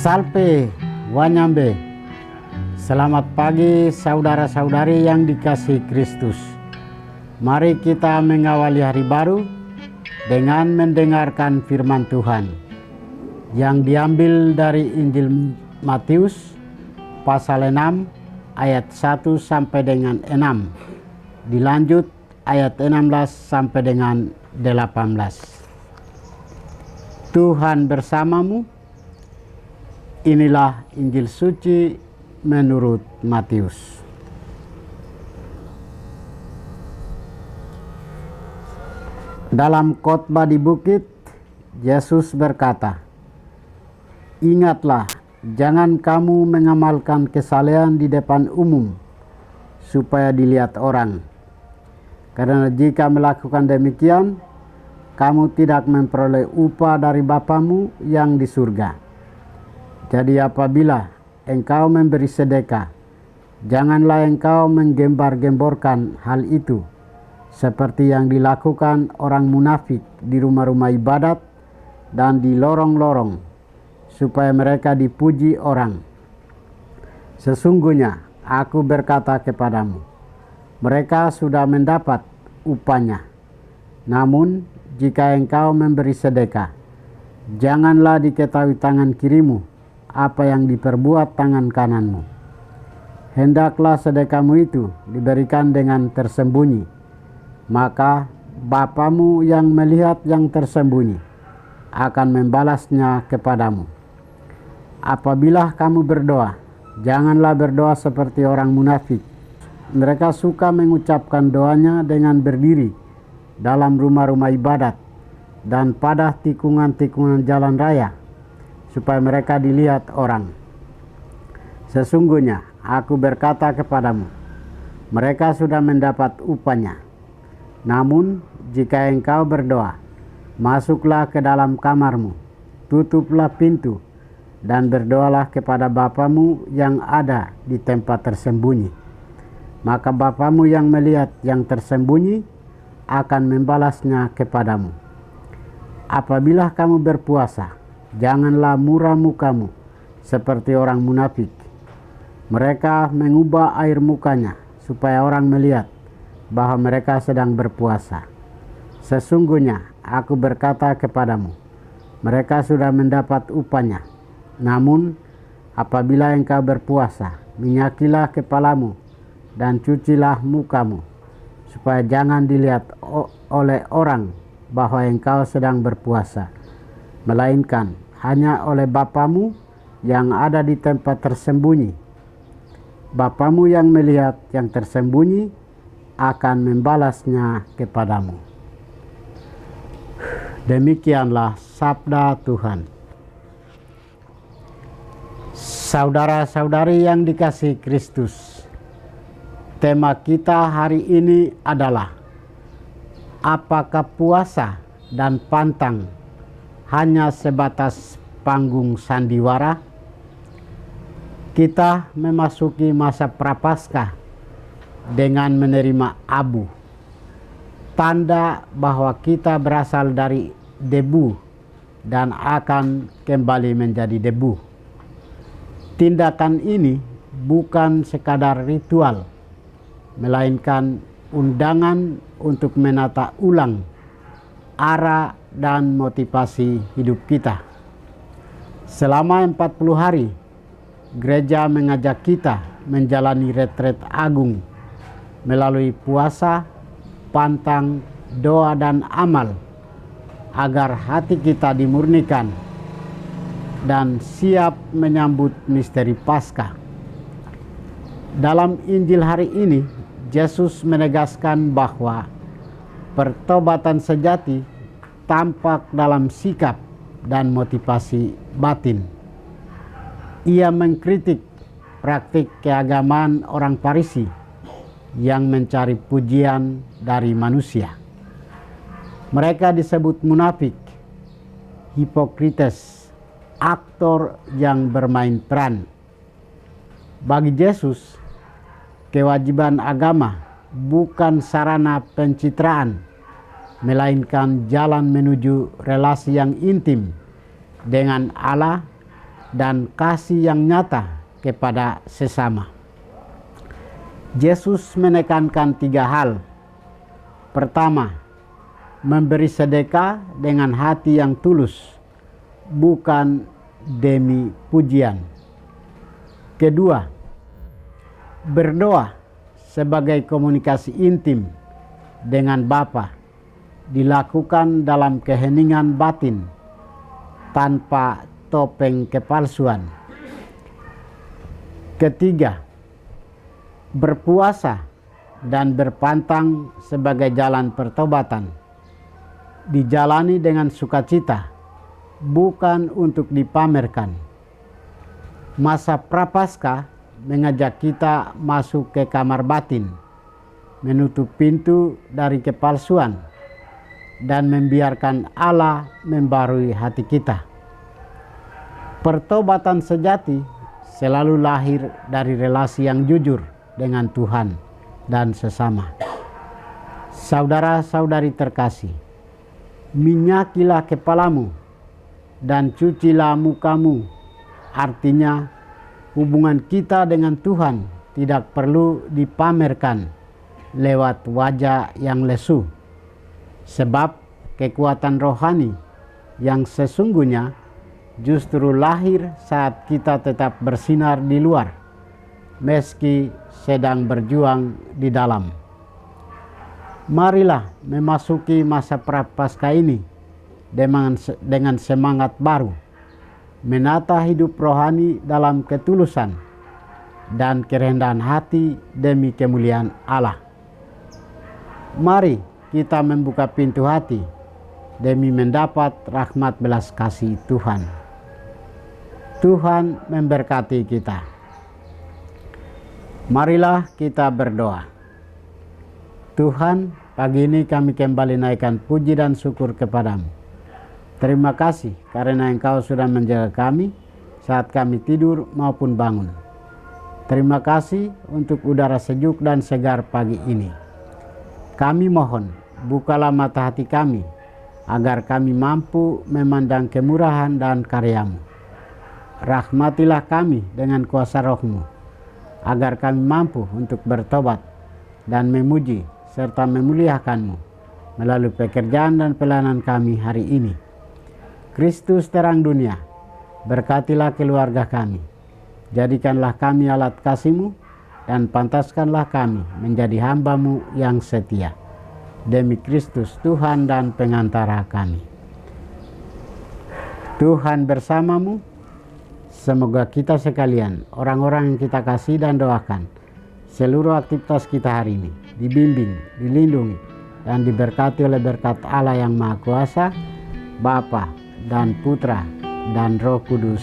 Salpe Wanyambe. Selamat pagi saudara-saudari yang dikasihi Kristus. Mari kita mengawali hari baru dengan mendengarkan firman Tuhan yang diambil dari Injil Matius pasal 6 ayat 1 sampai dengan 6. Dilanjut ayat 16 sampai dengan 18. Tuhan bersamamu. Inilah Injil suci menurut Matius. Dalam khotbah di bukit, Yesus berkata, "Ingatlah, jangan kamu mengamalkan kesalehan di depan umum, supaya dilihat orang. Karena jika melakukan demikian, kamu tidak memperoleh upah dari Bapamu yang di surga. Jadi apabila engkau memberi sedekah, janganlah engkau menggembar-gemborkan hal itu, seperti yang dilakukan orang munafik di rumah-rumah ibadat dan di lorong-lorong, supaya mereka dipuji orang. Sesungguhnya aku berkata kepadamu, mereka sudah mendapat upahnya. Namun jika engkau memberi sedekah, janganlah diketahui tangan kirimu apa yang diperbuat tangan kananmu. Hendaklah sedekahmu itu diberikan dengan tersembunyi, maka Bapamu yang melihat yang tersembunyi akan membalasnya kepadamu. Apabila kamu berdoa, janganlah berdoa seperti orang munafik. Mereka suka mengucapkan doanya dengan berdiri dalam rumah-rumah ibadat dan pada tikungan-tikungan jalan raya, supaya mereka dilihat orang. Sesungguhnya aku berkata kepadamu, mereka sudah mendapat upahnya. Namun jika engkau berdoa, masuklah ke dalam kamarmu, tutuplah pintu, dan berdoalah kepada Bapamu yang ada di tempat tersembunyi. Maka Bapamu yang melihat yang tersembunyi akan membalasnya kepadamu. Apabila kamu berpuasa, janganlah muram mukamu seperti orang munafik. Mereka mengubah air mukanya supaya orang melihat bahwa mereka sedang berpuasa. Sesungguhnya aku berkata kepadamu, mereka sudah mendapat upahnya. Namun apabila engkau berpuasa, minyakilah kepalamu dan cucilah mukamu, supaya jangan dilihat oleh orang bahwa engkau sedang berpuasa, melainkan hanya oleh Bapamu yang ada di tempat tersembunyi. Bapamu yang melihat yang tersembunyi akan membalasnya kepadamu." Demikianlah sabda Tuhan. Saudara-saudari yang dikasihi Kristus, tema kita hari ini adalah apakah puasa dan pantang hanya sebatas panggung sandiwara? Kita memasuki masa prapaskah dengan menerima abu, tanda bahwa kita berasal dari debu dan akan kembali menjadi debu. Tindakan ini bukan sekadar ritual, melainkan undangan untuk menata ulang arah dan motivasi hidup kita. Selama 40 hari, gereja mengajak kita menjalani retret agung melalui puasa, pantang, doa, dan amal agar hati kita dimurnikan dan siap menyambut misteri Paskah. Dalam Injil hari ini, Yesus menegaskan bahwa pertobatan sejati tampak dalam sikap dan motivasi batin. Ia mengkritik praktik keagamaan orang Farisi yang mencari pujian dari manusia. Mereka disebut munafik, hipokrites, aktor yang bermain peran. Bagi Yesus, kewajiban agama bukan sarana pencitraan, melainkan jalan menuju relasi yang intim dengan Allah dan kasih yang nyata kepada sesama. Yesus menekankan 3 hal. Pertama, memberi sedekah dengan hati yang tulus, bukan demi pujian. Kedua, berdoa sebagai komunikasi intim dengan Bapa, dilakukan dalam keheningan batin tanpa topeng kepalsuan. Ketiga, berpuasa dan berpantang sebagai jalan pertobatan, dijalani dengan sukacita, bukan untuk dipamerkan. Masa Prapaskah mengajak kita masuk ke kamar batin, menutup pintu dari kepalsuan, dan membiarkan Allah membarui hati kita. Pertobatan sejati selalu lahir dari relasi yang jujur dengan Tuhan dan sesama. Saudara-saudari terkasih, minyakilah kepalamu dan cucilah mukamu. Artinya, hubungan kita dengan Tuhan tidak perlu dipamerkan lewat wajah yang lesu. Sebab kekuatan rohani yang sesungguhnya justru lahir saat kita tetap bersinar di luar, meski sedang berjuang di dalam. Marilah memasuki masa Prapaskah ini dengan semangat baru, menata hidup rohani dalam ketulusan dan kerendahan hati demi kemuliaan Allah. Mari kita membuka pintu hati demi mendapat rahmat belas kasih Tuhan. Tuhan memberkati kita. Marilah kita berdoa. Tuhan, pagi ini kami kembali naikkan puji dan syukur kepadamu. Terima kasih karena Engkau sudah menjaga kami saat kami tidur maupun bangun. Terima kasih untuk udara sejuk dan segar pagi ini. Kami mohon, bukalah mata hati kami, agar kami mampu memandang kemurahan dan karya-Mu. Rahmatilah kami dengan kuasa Roh-Mu, agar kami mampu untuk bertobat dan memuji serta memuliakan-Mu melalui pekerjaan dan pelayanan kami hari ini. Kristus terang dunia, berkatilah keluarga kami. Jadikanlah kami alat kasih-Mu dan pantaskanlah kami menjadi hamba-Mu yang setia. Demi Kristus Tuhan dan pengantara kami. Tuhan bersamamu. Semoga kita sekalian, orang-orang yang kita kasih dan doakan, seluruh aktivitas kita hari ini dibimbing, dilindungi, dan diberkati oleh berkat Allah yang Maha Kuasa, Bapa dan Putra dan Roh Kudus.